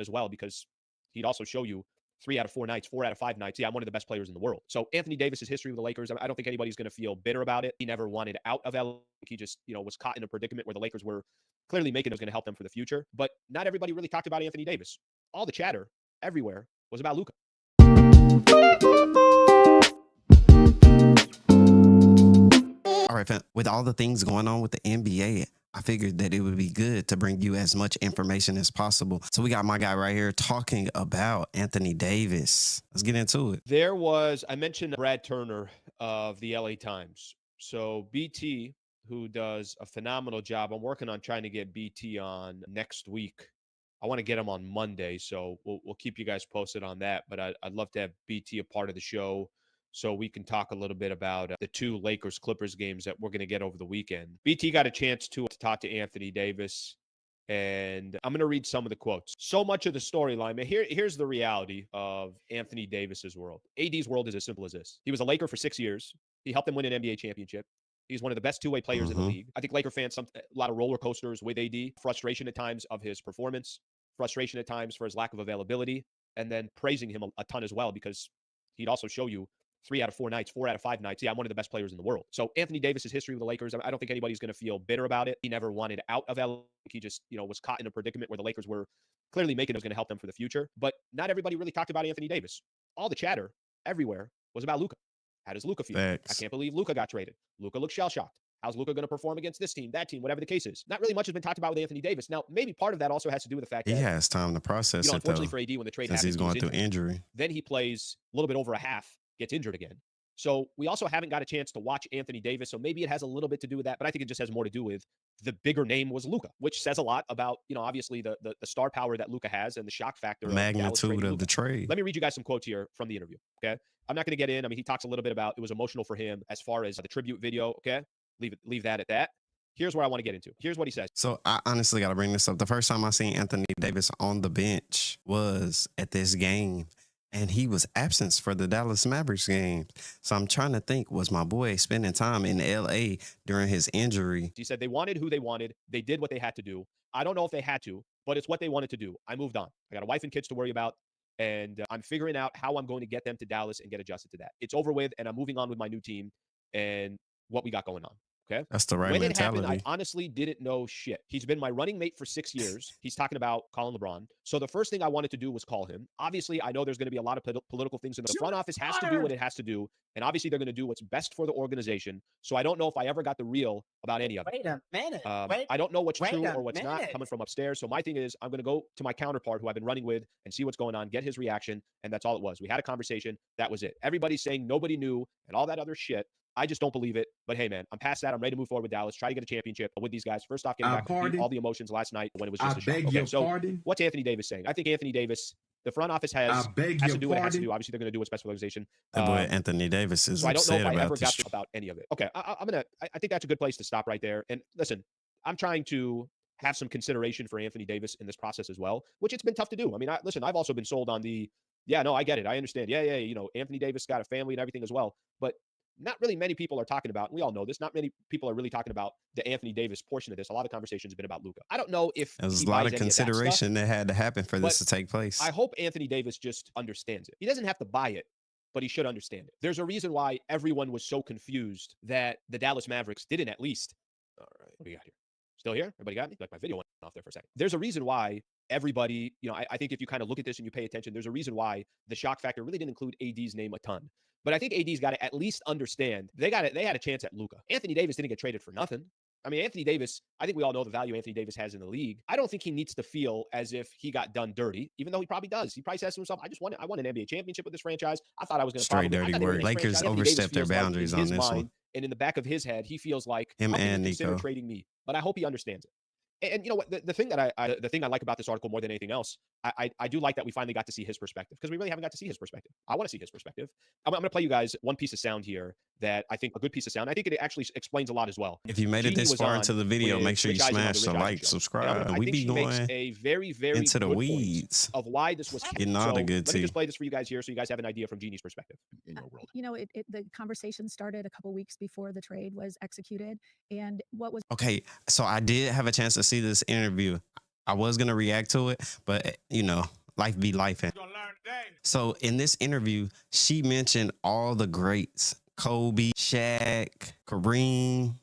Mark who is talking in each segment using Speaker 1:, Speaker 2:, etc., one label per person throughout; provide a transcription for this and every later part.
Speaker 1: as well, because he'd also show you 3 out of 4 nights, 4 out of 5 nights. Yeah, I'm one of the best players in the world. So Anthony Davis's history with the Lakers, I don't think anybody's going to feel bitter about it. He never wanted out of LA. He just, was caught in a predicament where the Lakers were clearly making it was going to help them for the future. But not everybody really talked about Anthony Davis. All the chatter everywhere was about Luka.
Speaker 2: All right, fam. With all the things going on with the NBA, I figured that it would be good to bring you as much information as possible. So we got my guy right here talking about Anthony Davis. Let's get into it.
Speaker 1: I mentioned Brad Turner of the LA Times. So BT, who does a phenomenal job, I'm working on trying to get BT on next week. I want to get him on Monday, so we'll keep you guys posted on that. But I'd love to have BT a part of the show so we can talk a little bit about the 2 Lakers-Clippers games that we're going to get over the weekend. BT got a chance to talk to Anthony Davis, and I'm going to read some of the quotes. So much of the storyline, man, here's the reality of Anthony Davis's world. AD's world is as simple as this. He was a Laker for 6 years. He helped them win an NBA championship. He's one of the best two-way players in the league. I think Laker fans, a lot of roller coasters with AD, frustration at times of his performance, frustration at times for his lack of availability, and then praising him a ton as well, because he'd also show you 3 out of 4 nights, 4 out of 5 nights. Yeah, I'm one of the best players in the world. So Anthony Davis's history with the Lakers, I don't think anybody's going to feel bitter about it. He never wanted out of LA. He just, was caught in a predicament where the Lakers were clearly making it was going to help them for the future. But not everybody really talked about Anthony Davis. All the chatter everywhere was about Luka. How does Luka feel?
Speaker 2: Facts.
Speaker 1: I can't believe Luka got traded. Luka looks shell-shocked. How's Luka going to perform against this team, that team, whatever the case is? Not really much has been talked about with Anthony Davis. Now, maybe part of that also has to do with the fact
Speaker 2: He
Speaker 1: that
Speaker 2: has time to process it, though,
Speaker 1: unfortunately for AD, when the trade
Speaker 2: since
Speaker 1: happens,
Speaker 2: he's going through injury.
Speaker 1: Then he plays a little bit over a half, gets injured again. So we also haven't got a chance to watch Anthony Davis. So maybe it has a little bit to do with that, but I think it just has more to do with the bigger name was Luka, which says a lot about, obviously the star power that Luka has and the shock factor.
Speaker 2: The magnitude of the trade.
Speaker 1: Let me read you guys some quotes here from the interview, okay? I'm not going to get in. I mean, he talks a little bit about it was emotional for him as far as the tribute video, okay? Leave that at that. Here's where I want to get into. Here's what he says.
Speaker 2: So I honestly got to bring this up. The first time I seen Anthony Davis on the bench was at this game, and he was absent for the Dallas Mavericks game. So I'm trying to think, was my boy spending time in LA during his injury?
Speaker 1: He said they wanted who they wanted. They did what they had to do. I don't know if they had to, but it's what they wanted to do. I moved on. I got a wife and kids to worry about, and I'm figuring out how I'm going to get them to Dallas and get adjusted to that. It's over with, and I'm moving on with my new team and what we got going on. Okay.
Speaker 2: That's the right
Speaker 1: when
Speaker 2: mentality.
Speaker 1: It happened, I honestly didn't know shit. He's been my running mate for 6 years. He's talking about calling LeBron. So the first thing I wanted to do was call him. Obviously, I know there's going to be a lot of political things in the front office has to do what it has to do. And obviously, they're going to do what's best for the organization. So I don't know if I ever got the real about any of it.
Speaker 3: Wait a minute.
Speaker 1: I don't know what's true or what's not coming from upstairs. So my thing is, I'm going to go to my counterpart who I've been running with and see what's going on, get his reaction. And that's all it was. We had a conversation. That was it. Everybody's saying nobody knew and all that other shit. I just don't believe it. But hey, man, I'm past that. I'm ready to move forward with Dallas. Try to get a championship with these guys. First off, getting back to all the emotions last night when it was just a shock. Okay, so what's Anthony Davis saying? I think Anthony Davis, the front office has to do what it has to do. Obviously, they're going to do what's best for the organization.
Speaker 2: That boy Anthony Davis is
Speaker 1: so I don't know if I ever
Speaker 2: got
Speaker 1: about any of it. Okay, I think that's a good place to stop right there. And listen, I'm trying to have some consideration for Anthony Davis in this process as well, which it's been tough to do. I mean, I've also been sold on I get it. I understand. Yeah. Anthony Davis got a family and everything as well. But not really many people are talking about, and we all know this, not many people are really talking about the Anthony Davis portion of this. A lot of conversations have been about Luka. I don't know if
Speaker 2: there's a lot of consideration that had to happen for this to take place.
Speaker 1: I hope Anthony Davis just understands it. He doesn't have to buy it, but he should understand it. There's a reason why everyone was so confused that the Dallas Mavericks didn't at least. All right, what do you got here? Still here? Everybody got me? Like my video went off there for a second. There's a reason why everybody, I think if you kind of look at this and you pay attention, there's a reason why the shock factor really didn't include AD's name a ton. But I think AD's got to at least understand they had a chance at Luka. Anthony Davis didn't get traded for nothing. I mean, Anthony Davis, I think we all know the value Anthony Davis has in the league. I don't think he needs to feel as if he got done dirty, even though he probably does. He probably says to himself, I won an NBA championship with this franchise. I thought I was going to
Speaker 2: straight dirty work. Lakers overstepped their boundaries on this one.
Speaker 1: And in the back of his head, he feels like
Speaker 2: him and
Speaker 1: consider trading me. But I hope he understands it. And you know what? The thing that I like about this article more than anything else, I do like that we finally got to see his perspective, because we really haven't got to see his perspective. I want to see his perspective. I'm going to play you guys one piece of sound here that I think a good piece of sound. I think it actually explains a lot as well.
Speaker 2: If you made it this far into the video, make sure you smash the like, subscribe. And we be going
Speaker 1: a very, very
Speaker 2: into the weeds
Speaker 1: of why this was
Speaker 2: getting all the good
Speaker 1: tea. Let me just play this for you guys here so you guys have an idea from Jeannie's perspective in your world.
Speaker 4: The conversation started a couple weeks before the trade was executed. And what was
Speaker 2: okay, so I did have a chance to see this interview. I was gonna react to it, but life be life. So in this interview, she mentioned all the greats: Kobe, Shaq, Kareem,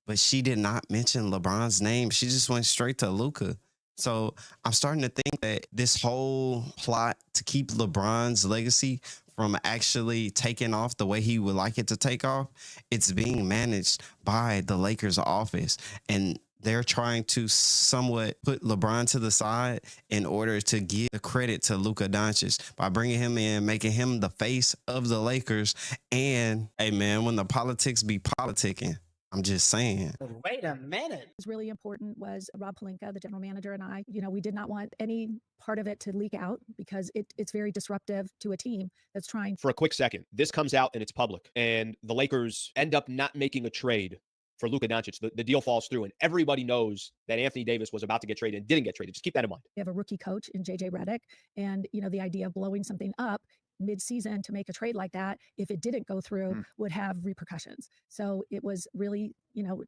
Speaker 2: but she did not mention LeBron's name. She just went straight to Luka. So I'm starting to think that this whole plot to keep LeBron's legacy from actually taking off the way he would like it to take off, it's being managed by the Lakers office. And they're trying to somewhat put LeBron to the side in order to give the credit to Luka Doncic by bringing him in, making him the face of the Lakers. And hey, man, when the politics be politicking, I'm just saying.
Speaker 3: Wait a minute.
Speaker 4: What was really important was Rob Pelinka, the general manager, and I, we did not want any part of it to leak out because it's very disruptive to a team that's trying.
Speaker 1: For a quick second, this comes out and it's public, and the Lakers end up not making a trade for Luka Doncic. The deal falls through, and everybody knows that Anthony Davis was about to get traded and didn't get traded. Just keep that in mind.
Speaker 4: We have a rookie coach in JJ Redick, and the idea of blowing something up mid-season to make a trade like that, if it didn't go through, would have repercussions. So it was really,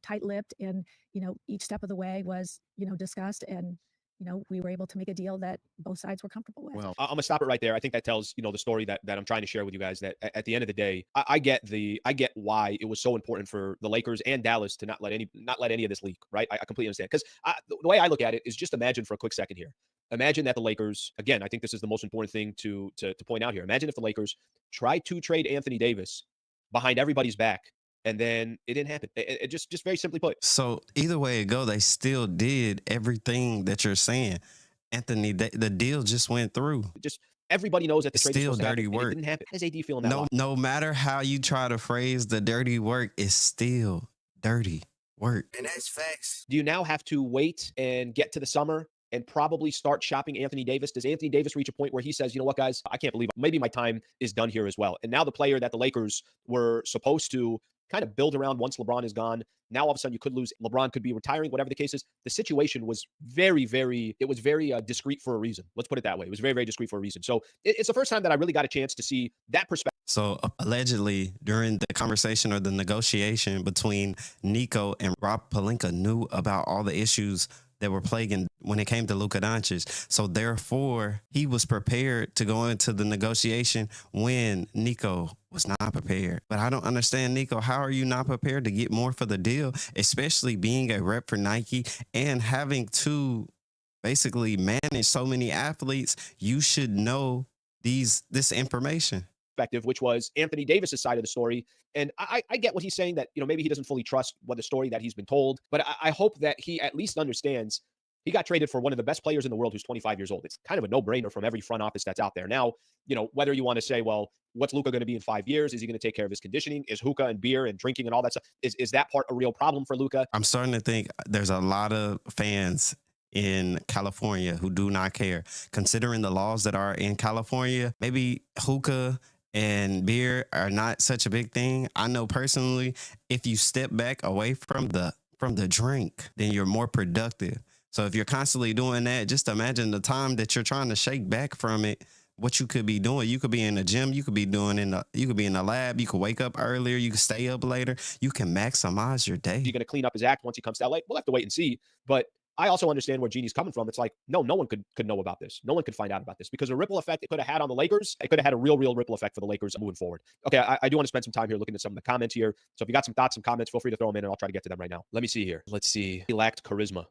Speaker 4: tight-lipped, and each step of the way was, discussed, and we were able to make a deal that both sides were comfortable with.
Speaker 1: Well, I'm gonna stop it right there. I think that tells the story that I'm trying to share with you guys. That at the end of the day, I get why it was so important for the Lakers and Dallas to not let any of this leak. Right? I completely understand, because the way I look at it is, just imagine for a quick second here. Imagine that the Lakers, again, I think this is the most important thing to point out here. Imagine if the Lakers tried to trade Anthony Davis behind everybody's back, and then it didn't happen. It just very simply put.
Speaker 2: So either way it go, they still did everything that you're saying. Anthony, the deal just went through.
Speaker 1: Just everybody knows that the trade
Speaker 2: still dirty work.
Speaker 1: It didn't happen. How does AD feel in that?
Speaker 2: No matter how you try to phrase the dirty work, it's still dirty work.
Speaker 3: And that's facts.
Speaker 1: Do you now have to wait and get to the summer and probably start shopping Anthony Davis? Does Anthony Davis reach a point where he says, you know what, guys, I can't believe it. Maybe my time is done here as well? And now the player that the Lakers were supposed to kind of build around once LeBron is gone, now all of a sudden you could lose. LeBron could be retiring, whatever the case is. The situation was very discreet for a reason. Let's put it that way. It was very discreet for a reason. So it's the first time that I really got a chance to see that perspective.
Speaker 2: So allegedly, during the conversation or the negotiation between Nico and Rob Pelinka, knew about all the issues that were plaguing when it came to Luka Doncic. So therefore, he was prepared to go into the negotiation when Nico was not prepared. But I don't understand, Nico, how are you not prepared to get more for the deal, especially being a rep for Nike and having to basically manage so many athletes? You should know this information.
Speaker 1: Which was Anthony Davis's side of the story. And I get what he's saying, that, maybe he doesn't fully trust what the story that he's been told, but I hope that he at least understands he got traded for one of the best players in the world who's 25 years old. It's kind of a no-brainer from every front office that's out there. Now, whether you want to say, well, what's Luka going to be in 5 years? Is he going to take care of his conditioning? Is hookah and beer and drinking and all that stuff, is that part a real problem for Luka?
Speaker 2: I'm starting to think there's a lot of fans in California who do not care. Considering the laws that are in California, maybe hookah and beer are not such a big thing. I know personally, if you step back away from the drink, then you're more productive. So if you're constantly doing that, just imagine the time that you're trying to shake back from it, what you could be doing. You could be in the gym, you could be in the lab, you could wake up earlier, you could stay up later, you can maximize your day.
Speaker 1: You're going to clean up his act once he comes to LA. We'll have to wait and see. But I also understand where Jeannie's coming from. It's like, no one could know about this. No one could find out about this, because the ripple effect it could have had on the Lakers, it could have had a real ripple effect for the Lakers moving forward. Okay, I do want to spend some time here looking at some of the comments here. So if you got some thoughts, some comments, feel free to throw them in, and I'll try to get to them right now. Let me see here. Let's see. He lacked charisma.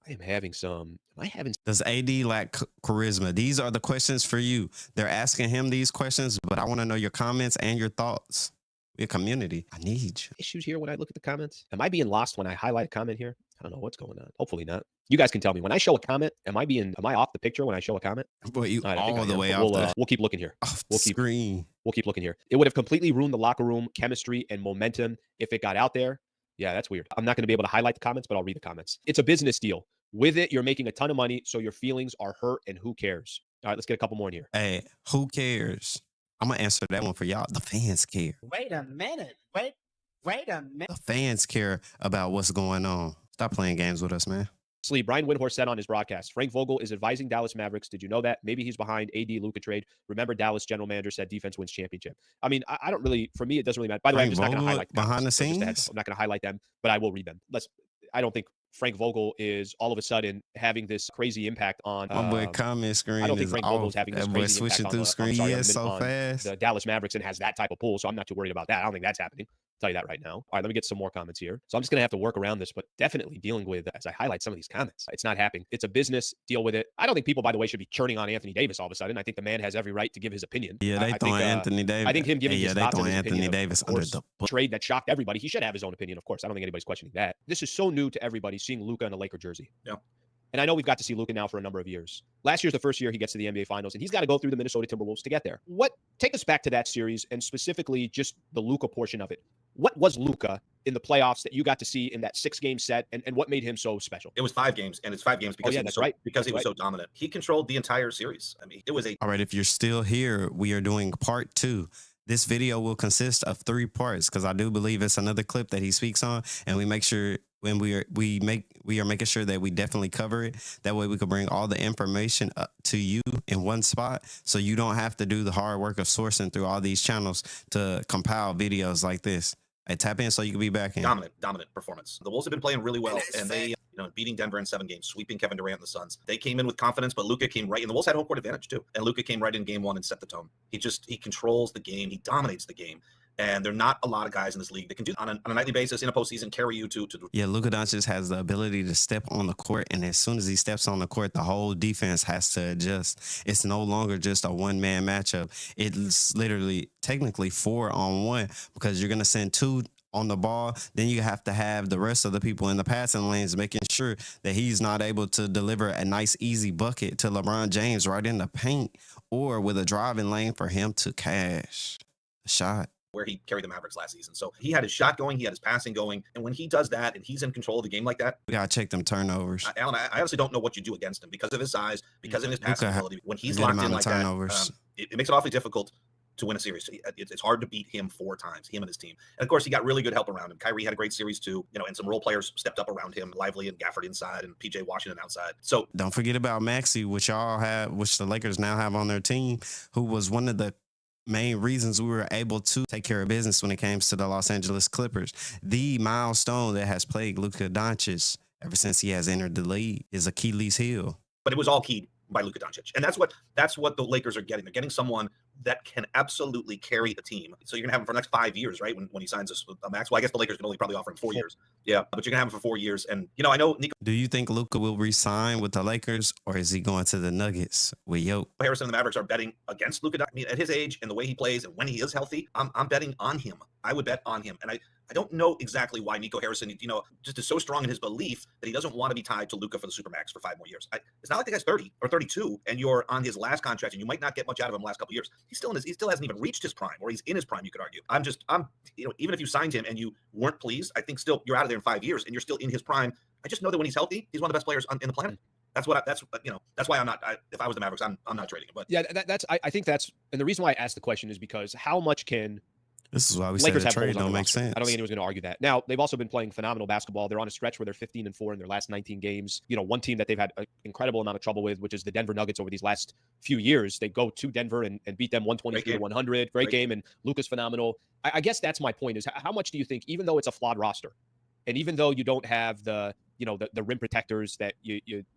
Speaker 2: Does AD lack charisma? These are the questions for you. They're asking him these questions, but I want to know your comments and your thoughts. Your community, I need you.
Speaker 1: Issues here when I look at the comments. Am I being lost when I highlight a comment here? I don't know what's going on. Hopefully not. You guys can tell me when I show a comment. Am I off the picture when I show a comment?
Speaker 2: Boy, you
Speaker 1: right,
Speaker 2: all the way off.
Speaker 1: We'll keep looking here.
Speaker 2: Off the screen.
Speaker 1: We'll keep looking here. It would have completely ruined the locker room chemistry and momentum if it got out there. Yeah, that's weird. I'm not going to be able to highlight the comments, but I'll read the comments. It's a business deal. With it, you're making a ton of money, so your feelings are hurt, and who cares? All right, let's get a couple more in here.
Speaker 2: Hey, who cares? I'm going to answer that one for y'all. The fans care.
Speaker 3: Wait a minute. Wait a minute.
Speaker 2: The fans care about what's going on. Stop playing games with us, man.
Speaker 1: Brian Windhorst said on his broadcast, Frank Vogel is advising Dallas Mavericks. Did you know that? Maybe he's behind AD Luka trade. Remember, Dallas general manager said defense wins championship. I mean, I don't really, for me, it doesn't really matter. By the way, I'm just not going to highlight the
Speaker 2: behind the
Speaker 1: comments.
Speaker 2: scenes.
Speaker 1: I'm not going to highlight them, but I will read them. I don't think Frank Vogel is all of a sudden having this crazy impact on.
Speaker 2: My boy comment
Speaker 1: I
Speaker 2: screen
Speaker 1: don't think
Speaker 2: is
Speaker 1: Frank Vogel's
Speaker 2: off.
Speaker 1: having this
Speaker 2: That boy
Speaker 1: crazy impact
Speaker 2: switching
Speaker 1: on
Speaker 2: through
Speaker 1: the.
Speaker 2: screen.
Speaker 1: I'm sorry,
Speaker 2: Yes, so
Speaker 1: on
Speaker 2: fast.
Speaker 1: the Dallas Mavericks and has that type of pull. So I'm not too worried about that. I don't think that's happening. I'll tell you that right now. All right, let me get some more comments here. So I'm just gonna have to work around this, but definitely dealing with as I highlight some of these comments. It's not happening. It's a business. Deal with it. I don't think people, by the way, should be churning on Anthony Davis all of a sudden. I think the man has every right to give his opinion.
Speaker 2: Yeah, they throwing Anthony Davis.
Speaker 1: I think him giving his thoughts and his
Speaker 2: Anthony
Speaker 1: opinion,
Speaker 2: Davis
Speaker 1: of course,
Speaker 2: under the
Speaker 1: trade that shocked everybody. He should have his own opinion, of course. I don't think anybody's questioning that. This is so new to everybody seeing Luka in a Laker jersey.
Speaker 5: Yeah.
Speaker 1: And I know we've got to see Luka now for a number of years. Last year's the first year he gets to the NBA Finals, and he's got to go through the Minnesota Timberwolves to get there. Take us back to that series, and specifically just the Luka portion of it. What was Luka in the playoffs that you got to see in that 6-game set, and what made him so special?
Speaker 5: It was 5 games, and it's 5 games because he was so dominant. He controlled the entire series. I mean, it was
Speaker 2: All right, if you're still here, we are doing part 2. This video will consist of 3 parts because I do believe it's another clip that he speaks on, and we make sure when we are making sure that we definitely cover it. That way we can bring all the information up to you in one spot, so you don't have to do the hard work of sourcing through all these channels to compile videos like this. Hey, tap in so you can be back in.
Speaker 5: Dominant performance. The Wolves have been playing really well, and they, beating Denver in 7 games, sweeping Kevin Durant and the Suns. They came in with confidence, but Luka came right in. The Wolves had home court advantage too, and Luka came right in game 1 and set the tone. He controls the game. He dominates the game. And there are not a lot of guys in this league that can do on a nightly basis in a postseason, carry you to.
Speaker 2: Yeah, Luka Doncic has the ability to step on the court, and as soon as he steps on the court, the whole defense has to adjust. It's no longer just a one-man matchup. It's literally technically 4-on-1 because you're going to send 2 on the ball. Then you have to have the rest of the people in the passing lanes making sure that he's not able to deliver a nice, easy bucket to LeBron James right in the paint or with a driving lane for him to cash a shot.
Speaker 5: Where he carried the Mavericks last season. So he had his shot going, he had his passing going, and when he does that and he's in control of the game like that,
Speaker 2: we gotta check them turnovers.
Speaker 5: Alan, I honestly don't know what you do against him because of his size, because of his passing ability. When he's locked in like that, it makes it awfully difficult to win a series. It's hard to beat him 4 times, him and his team. And of course, he got really good help around him. Kyrie had a great series too, and some role players stepped up around him, Lively and Gafford inside and PJ Washington outside. So
Speaker 2: don't forget about Maxey, which the Lakers now have on their team, who was one of the main reasons we were able to take care of business when it came to the Los Angeles Clippers. The milestone that has plagued Luka Doncic ever since he has entered the league is Achilles heel.
Speaker 5: But it was all keyed by Luka Doncic. And that's what the Lakers are getting. They're getting someone that can absolutely carry a team. So you're going to have him for the next 5 years, right? When he signs a max. Well, I guess the Lakers can only probably offer him 4 years. Yeah, but you're going to have him for 4 years. And, I know Nico.
Speaker 2: Do you think Luka will re-sign with the Lakers, or is he going to the Nuggets with Yoke?
Speaker 5: Harrison and the Mavericks are betting against Luka. I mean, at his age and the way he plays and when he is healthy, I'm betting on him. I would bet on him. And I don't know exactly why Nico Harrison, just is so strong in his belief that he doesn't want to be tied to Luka for the Supermax for 5 more years. It's not like the guy's 30 or 32 and you're on his last contract and you might not get much out of him the last couple of years. He still hasn't even reached his prime, or he's in his prime, you could argue. Even if you signed him and you weren't pleased, I think still you're out of there in 5 years and you're still in his prime. I just know that when he's healthy, he's one of the best players in the planet. That's why I'm not. If I was the Mavericks, I'm not trading him. But
Speaker 1: yeah, I think that's, and the reason why I asked the question is because how much can
Speaker 2: This is why we said the trade don't make sense.
Speaker 1: I don't think anyone's going to argue that. Now, they've also been playing phenomenal basketball. They're on a stretch where they're 15-4 in their last 19 games. One team that they've had an incredible amount of trouble with, which is the Denver Nuggets over these last few years. They go to Denver and beat them 123-100. Great game, and Luka's phenomenal. I guess that's my point is how much do you think, even though it's a flawed roster, and even though you don't have the rim protectors that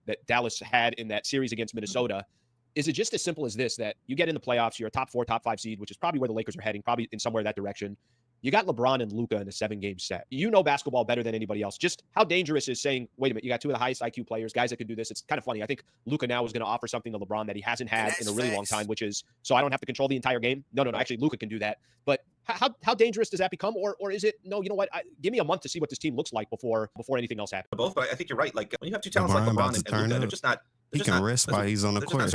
Speaker 1: that Dallas had in that series against Minnesota, is it just as simple as this, that you get in the playoffs, you're a top 4, top 5 seed, which is probably where the Lakers are heading, probably in somewhere that direction. You got LeBron and Luka in a 7-game set. You know basketball better than anybody else. Just how dangerous is saying, wait a minute, you got 2 of the highest IQ players, guys that can do this. It's kind of funny. I think Luka now is going to offer something to LeBron that he hasn't had in a really long time, which is, so I don't have to control the entire game. No. Actually, Luka can do that. But how dangerous does that become? Or is it, no, you know what? Give me a month to see what this team looks like before anything else happens.
Speaker 5: Both, but I think you're right. Like when you have 2 talents like LeBron and Luka, they're just not.
Speaker 2: He can rest while he's on the court.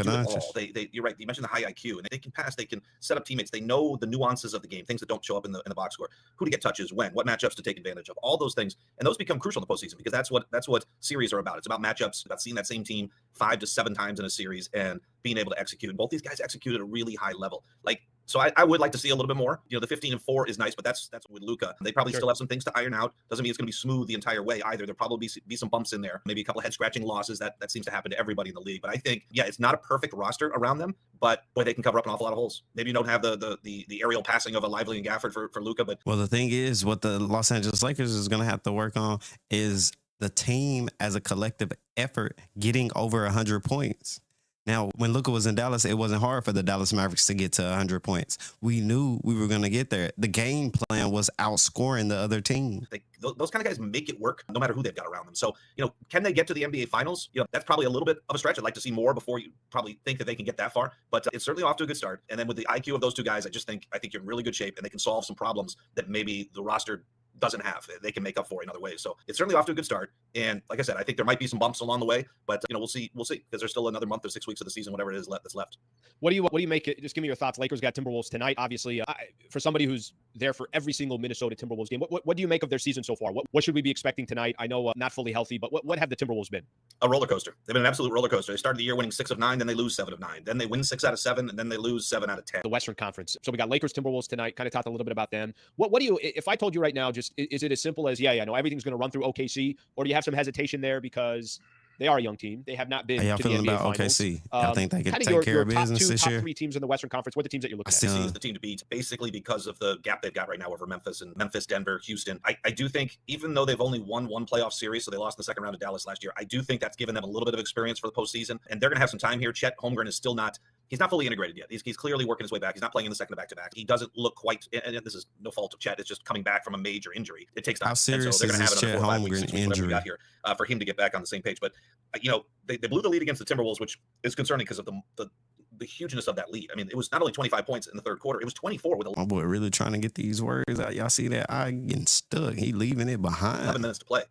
Speaker 5: You're right. You mentioned the high IQ, and they can pass. They can set up teammates. They know the nuances of the game, things that don't show up in the box score. Who to get touches, when, what matchups to take advantage of. All those things, and those become crucial in the postseason because that's what series are about. It's about matchups, about seeing that same team 5 to 7 times in a series and being able to execute. And both these guys execute at a really high level. So I would like to see a little bit more. The 15-4 is nice, but that's with Luka. They probably still have some things to iron out. Doesn't mean it's going to be smooth the entire way either. There'll probably be some bumps in there, maybe a couple of head-scratching losses. That seems to happen to everybody in the league. But I think, it's not a perfect roster around them, but boy, they can cover up an awful lot of holes. Maybe you don't have the aerial passing of a Lively and Gafford for Luka, but
Speaker 2: well, the thing is, what the Los Angeles Lakers is going to have to work on is the team as a collective effort getting over 100 points. Now, when Luka was in Dallas, it wasn't hard for the Dallas Mavericks to get to 100 points. We knew we were going to get there. The game plan was outscoring the other team.
Speaker 5: Those kind of guys make it work no matter who they've got around them. So, can they get to the NBA Finals? That's probably a little bit of a stretch. I'd like to see more before you probably think that they can get that far. But it's certainly off to a good start. And then with the IQ of those two guys, I think you're in really good shape, and they can solve some problems that maybe the roster doesn't have. They can make up for in other ways. So it's certainly off to a good start. And like I said, I think there might be some bumps along the way, but we'll see because there's still another month or 6 weeks of the season, whatever it is that's left.
Speaker 1: What do you make it? Just give me your thoughts. Lakers got Timberwolves tonight. Obviously, for somebody who's there for every single Minnesota Timberwolves game, what do you make of their season so far? What should we be expecting tonight? I know not fully healthy, but what have the Timberwolves been?
Speaker 5: A roller coaster. They've been an absolute roller coaster. They started the year winning 6 of 9, then they lose 7 of 9, then they win 6 out of 7, and then they lose 7 out of 10.
Speaker 1: The Western Conference. So we got Lakers Timberwolves tonight. Kind of talked a little bit about them. What do you? If I told you right now, just is it as simple as no, everything's going to run through OKC, or do you have some hesitation there because they are a young team? They have not been.
Speaker 2: How y'all
Speaker 1: to the
Speaker 2: feeling
Speaker 1: NBA
Speaker 2: about
Speaker 1: Finals.
Speaker 2: OKC? I think they can take care of business this year.
Speaker 1: Top 3 teams in the Western Conference. What are the teams that you're looking at?
Speaker 5: OKC is the team to beat, basically because of the gap they've got right now over Memphis, Denver, Houston. I do think, even though they've only won one playoff series, so they lost in the second round of Dallas last year, I do think that's given them a little bit of experience for the postseason, and they're going to have some time here. Chet Holmgren is still not. He's not fully integrated yet. He's clearly working his way back. He's not playing in the second back-to-back. He doesn't look quite, and this is no fault of Chet. It's just coming back from a major injury. It takes time.
Speaker 2: How serious
Speaker 5: they're
Speaker 2: is this Chet Holmgren injury?
Speaker 5: We got here for him to get back on the same page. But they blew the lead against the Timberwolves, which is concerning because of the hugeness of that lead. I mean, it was not only 25 points in the third quarter; it was 24 with
Speaker 2: my boy really trying to get these words out. Y'all see that? I getting stuck. He leaving it behind.
Speaker 5: 11 minutes to play.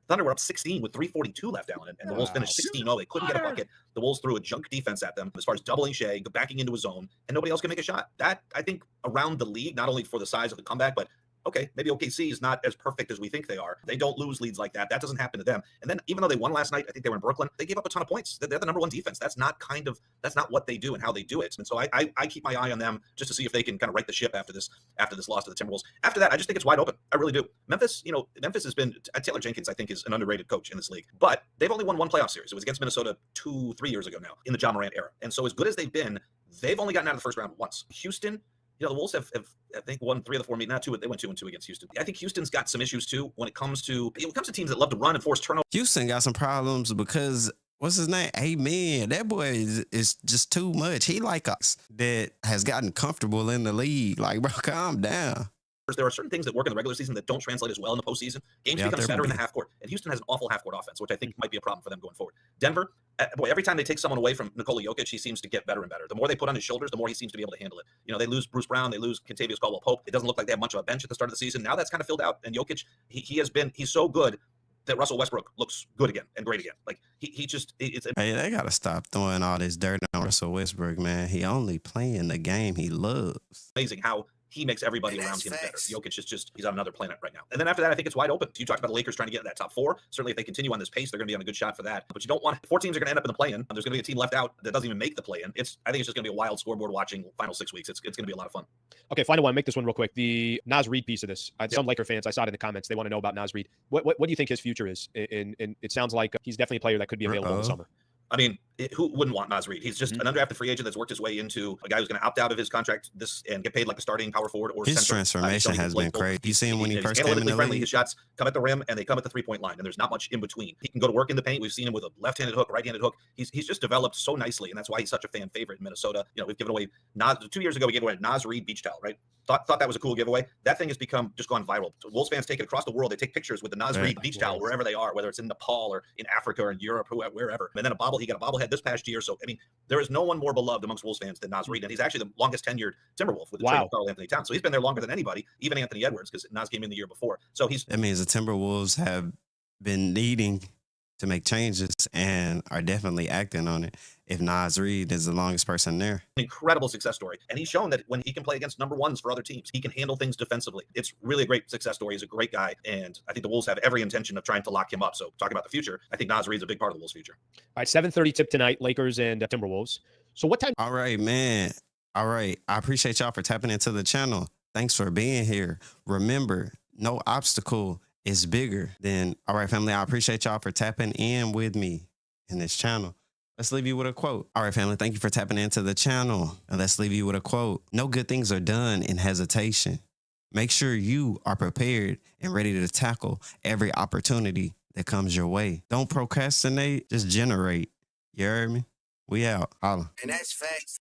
Speaker 5: Thunder were up 16 with 3:42 left, Allen, and the Wolves finished 16-0. They couldn't get a bucket. The Wolves threw a junk defense at them as far as doubling Shea, backing into a zone, and nobody else can make a shot. That, I think, around the league, not only for the size of the comeback, but okay, maybe OKC is not as perfect as we think they are. They don't lose leads like that. That doesn't happen to them. And then even though they won last night, I think they were in Brooklyn, they gave up a ton of points. They're the number one defense. That's not what they do and how they do it. And so I keep my eye on them just to see if they can kind of right the ship after this loss to the Timberwolves. After that, I just think it's wide open. I really do. Memphis has been, Taylor Jenkins, I think, is an underrated coach in this league, but they've only won one playoff series. It was against Minnesota 2-3 years ago now in the Ja Morant era. And so as good as they've been, they've only gotten out of the first round once. Houston, the Wolves have I think won 3 of the 4 meetings. Not 2. They went 2-2 against Houston. I think Houston's got some issues too when it comes to teams that love to run and force turnovers.
Speaker 2: Houston got some problems because what's his name? Amen. That boy is just too much. He like us that has gotten comfortable in the league. Like, bro, calm down.
Speaker 5: There are certain things that work in the regular season that don't translate as well in the postseason. Games become better in the half court, and Houston has an awful half court offense, which I think might be a problem for them going forward. Denver, every time they take someone away from Nikola Jokic, he seems to get better and better. The more they put on his shoulders, the more he seems to be able to handle it. They lose Bruce Brown, they lose Kentavious Caldwell-Pope. It doesn't look like they have much of a bench at the start of the season. Now that's kind of filled out, and Jokic, he's so good that Russell Westbrook looks good again and great again. Like
Speaker 2: hey, they gotta stop throwing all this dirt on Russell Westbrook, man. He only playing the game he loves.
Speaker 5: Amazing how he makes everybody around him better. Jokic is he's on another planet right now. And then after that, I think it's wide open. You talked about the Lakers trying to get in that top 4. Certainly, if they continue on this pace, they're going to be on a good shot for that. But you don't want 4 teams are going to end up in the play-in. There's going to be a team left out that doesn't even make the play-in. I think it's just going to be a wild scoreboard watching final 6 weeks. It's going to be a lot of fun.
Speaker 1: Okay, final one. Make this one real quick. The Naz Reid piece of this. Some Laker fans, I saw it in the comments. They want to know about Naz Reid. What do you think his future is? And it sounds like he's definitely a player that could be available in the summer.
Speaker 5: I mean, who wouldn't want Naz Reid? He's just an undrafted free agent that's worked his way into a guy who's going to opt out of his contract and get paid like a starting power forward or
Speaker 2: his
Speaker 5: center.
Speaker 2: Transformation has been crazy. You see him when he first came in the league.
Speaker 5: His shots come at the rim and they come at the 3-point line, and there's not much in between. He can go to work in the paint. We've seen him with a left-handed hook, right-handed hook. He's just developed so nicely, and that's why he's such a fan favorite in Minnesota. We've given away 2 years ago. We gave away a Naz Reid beach towel, right? Thought that was a cool giveaway. That thing has just gone viral. So Wolves fans take it across the world. They take pictures with the Naz Reid beach towel wherever they are, whether it's in Nepal or in Africa or in Europe, wherever. And then he got a bobblehead this past year. So I mean, there is no one more beloved amongst Wolves fans than Naz Reid, and he's actually the longest tenured Timberwolf with the trade of Karl Anthony Towns. So he's been there longer than anybody, even Anthony Edwards, because Naz came in the year before. So that
Speaker 2: means the Timberwolves have been needing to make changes and are definitely acting on it. If Naz Reid is the longest person there.
Speaker 5: Incredible success story. And he's shown that when he can play against number ones for other teams, he can handle things defensively. It's really a great success story. He's a great guy. And I think the Wolves have every intention of trying to lock him up. So talking about the future, I think Naz Reid's a big part of the Wolves' future.
Speaker 1: All right, 7:30 tip tonight, Lakers and Timberwolves. So what time?
Speaker 2: All right, man. All right. I appreciate y'all for tapping into the channel. Thanks for being here. Remember, no obstacle is bigger than, all right, family, I appreciate y'all for tapping in with me in this channel. Let's leave you with a quote. All right, family, thank you for tapping into the channel. And let's leave you with a quote. No good things are done in hesitation. Make sure you are prepared and ready to tackle every opportunity that comes your way. Don't procrastinate, just generate. You heard me? We out. Holla.
Speaker 3: And that's facts.